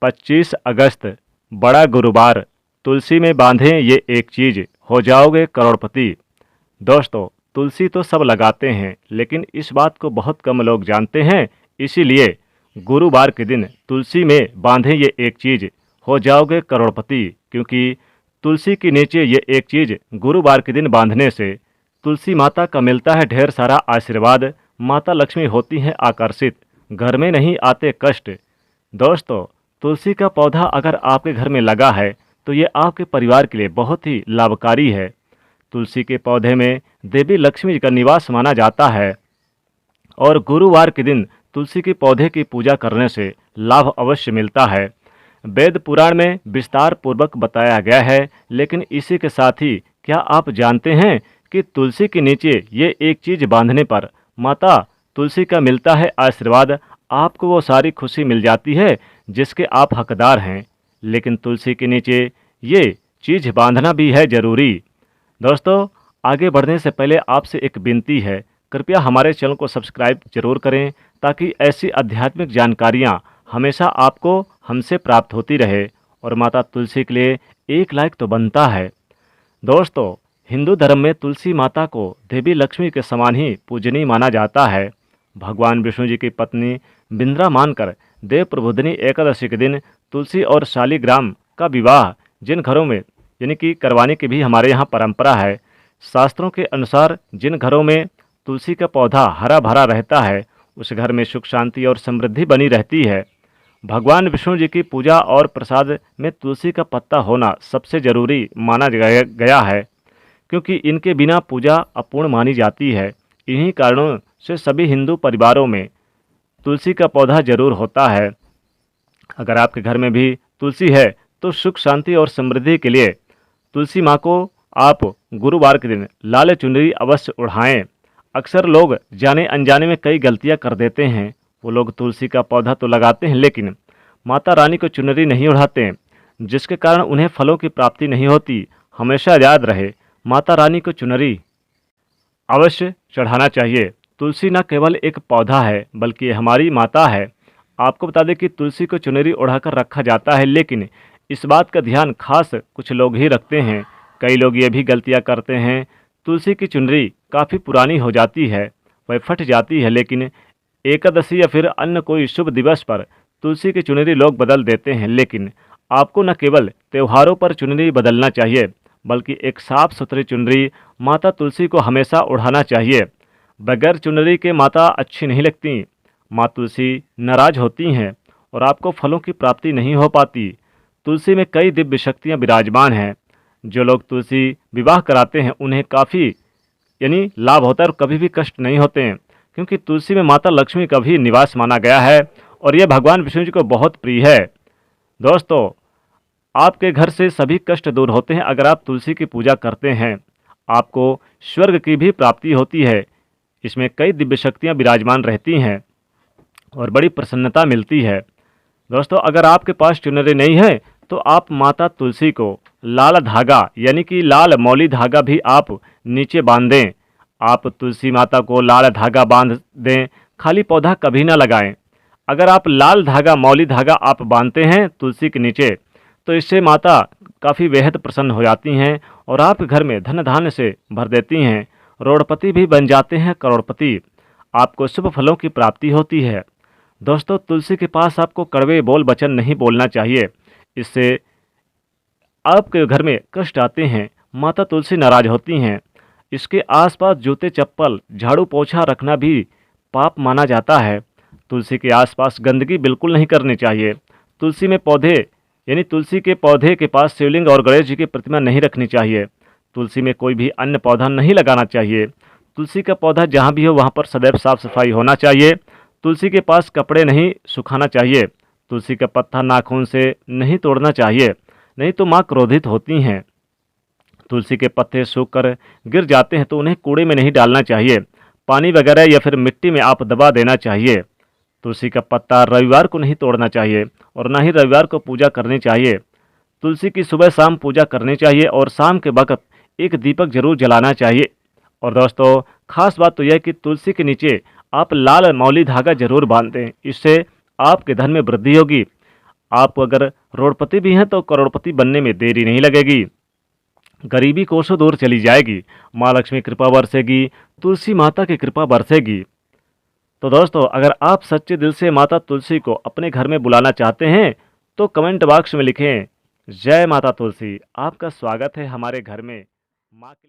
25 अगस्त बड़ा गुरुवार, तुलसी में बांधें ये एक चीज, हो जाओगे करोड़पति। दोस्तों, तुलसी तो सब लगाते हैं, लेकिन इस बात को बहुत कम लोग जानते हैं। इसीलिए गुरुवार के दिन तुलसी में बांधें ये एक चीज, हो जाओगे करोड़पति। क्योंकि तुलसी के नीचे ये एक चीज गुरुवार के दिन बांधने से तुलसी माता का मिलता है ढेर सारा आशीर्वाद। माता लक्ष्मी होती हैं आकर्षित, घर में नहीं आते कष्ट। दोस्तों, तुलसी का पौधा अगर आपके घर में लगा है तो ये आपके परिवार के लिए बहुत ही लाभकारी है। तुलसी के पौधे में देवी लक्ष्मी का निवास माना जाता है और गुरुवार के दिन तुलसी के पौधे की पूजा करने से लाभ अवश्य मिलता है। वेद पुराण में विस्तार पूर्वक बताया गया है, लेकिन इसी के साथ ही क्या आप जानते हैं कि तुलसी के नीचे ये एक चीज बांधने पर माता तुलसी का मिलता है आशीर्वाद। आपको वो सारी खुशी मिल जाती है जिसके आप हकदार हैं। लेकिन तुलसी के नीचे ये चीज बांधना भी है जरूरी। दोस्तों, आगे बढ़ने से पहले आपसे एक विनती है, कृपया हमारे चैनल को सब्सक्राइब जरूर करें ताकि ऐसी आध्यात्मिक जानकारियाँ हमेशा आपको हमसे प्राप्त होती रहे। और माता तुलसी के लिए एक लाइक तो बनता है। दोस्तों, हिंदू धर्म में तुलसी माता को देवी लक्ष्मी के समान ही पूजनीय माना जाता है। भगवान विष्णु जी की पत्नी बिंद्रा मानकर देव प्रबोधिनी एकादशी के दिन तुलसी और शालिग्राम का विवाह जिन घरों में यानी कि करवाने की भी हमारे यहाँ परंपरा है। शास्त्रों के अनुसार जिन घरों में तुलसी का पौधा हरा भरा रहता है उस घर में सुख शांति और समृद्धि बनी रहती है। भगवान विष्णु जी की पूजा और प्रसाद में तुलसी का पत्ता होना सबसे जरूरी माना गया है, क्योंकि इनके बिना पूजा अपूर्ण मानी जाती है। इन्हीं कारणों से सभी हिंदू परिवारों में तुलसी का पौधा जरूर होता है। अगर आपके घर में भी तुलसी है तो सुख शांति और समृद्धि के लिए तुलसी माँ को आप गुरुवार के दिन लाल चुनरी अवश्य ओढ़ाएं। अक्सर लोग जाने अनजाने में कई गलतियां कर देते हैं। वो लोग तुलसी का पौधा तो लगाते हैं लेकिन माता रानी को चुनरी नहीं ओढ़ाते, जिसके कारण उन्हें फलों की प्राप्ति नहीं होती। हमेशा याद रहे, माता रानी को चुनरी अवश्य चढ़ाना चाहिए। तुलसी न केवल एक पौधा है बल्कि ये हमारी माता है। आपको बता दें कि तुलसी को चुनरी ओढ़ाकर रखा जाता है, लेकिन इस बात का ध्यान खास कुछ लोग ही रखते हैं। कई लोग ये भी गलतियां करते हैं, तुलसी की चुनरी काफ़ी पुरानी हो जाती है, वह फट जाती है, लेकिन एकादशी या फिर अन्य कोई शुभ दिवस पर तुलसी की चुनरी लोग बदल देते हैं। लेकिन आपको न केवल त्योहारों पर चुनरी बदलना चाहिए बल्कि एक साफ सुथरी चुनरी माता तुलसी को हमेशा ओढ़ाना चाहिए। बगैर चुनरी के माता अच्छी नहीं लगती। माँ तुलसी नाराज होती हैं और आपको फलों की प्राप्ति नहीं हो पाती। तुलसी में कई दिव्य शक्तियाँ विराजमान हैं। जो लोग तुलसी विवाह कराते हैं उन्हें काफ़ी लाभ होता है और कभी भी कष्ट नहीं होते हैं, क्योंकि तुलसी में माता लक्ष्मी का भी निवास माना गया है और यह भगवान विष्णु जी को बहुत प्रिय है। दोस्तों, आपके घर से सभी कष्ट दूर होते हैं अगर आप तुलसी की पूजा करते हैं। आपको स्वर्ग की भी प्राप्ति होती है। इसमें कई दिव्य शक्तियाँ विराजमान रहती हैं और बड़ी प्रसन्नता मिलती है। दोस्तों, अगर आपके पास चुनरी नहीं है तो आप माता तुलसी को लाल धागा यानी कि लाल मौली धागा भी आप नीचे बांध दें। आप तुलसी माता को लाल धागा बांध दें, खाली पौधा कभी ना लगाएं। अगर आप लाल धागा मौली धागा आप बांधते हैं तुलसी के नीचे तो इससे माता काफ़ी बेहद प्रसन्न हो जाती हैं और आपके घर में धन धान्य से भर देती हैं। रोड़पति भी बन जाते हैं करोड़पति। आपको शुभ फलों की प्राप्ति होती है। दोस्तों, तुलसी के पास आपको कड़वे बोल वचन नहीं बोलना चाहिए, इससे आपके घर में कष्ट आते हैं। माता तुलसी नाराज होती हैं। इसके आसपास जूते चप्पल झाड़ू पोछा रखना भी पाप माना जाता है। तुलसी के आसपास गंदगी बिल्कुल नहीं करनी चाहिए। तुलसी में पौधे तुलसी के पौधे के पास शिवलिंग और गणेश जी की प्रतिमा नहीं रखनी चाहिए। तुलसी में कोई भी अन्य पौधा नहीं लगाना चाहिए। तुलसी का पौधा जहाँ भी हो वहाँ पर सदैव साफ सफाई होना चाहिए। तुलसी के पास कपड़े नहीं सुखाना चाहिए। तुलसी का पत्ता नाखून से नहीं तोड़ना चाहिए, नहीं तो माँ क्रोधित होती हैं। तुलसी के पत्ते सूख कर गिर जाते हैं तो उन्हें कूड़े में नहीं डालना चाहिए, पानी वगैरह या फिर मिट्टी में आप दबा देना चाहिए। तुलसी का पत्ता रविवार को नहीं तोड़ना चाहिए और ना ही रविवार को पूजा करनी चाहिए। तुलसी की सुबह शाम पूजा करनी चाहिए और शाम के वक्त एक दीपक जरूर जलाना चाहिए। और दोस्तों, खास बात तो यह है कि तुलसी के नीचे आप लाल मौली धागा जरूर बांध दें, इससे आपके धन में वृद्धि होगी। आप अगर करोड़पति भी हैं तो करोड़पति बनने में देरी नहीं लगेगी। गरीबी कोसों दूर चली जाएगी, माँ लक्ष्मी कृपा बरसेगी, तुलसी माता की कृपा बरसेगी। तो दोस्तों, अगर आप सच्चे दिल से माता तुलसी को अपने घर में बुलाना चाहते हैं तो कमेंट बॉक्स में लिखें, जय माता तुलसी। आपका स्वागत है हमारे घर में। माँ के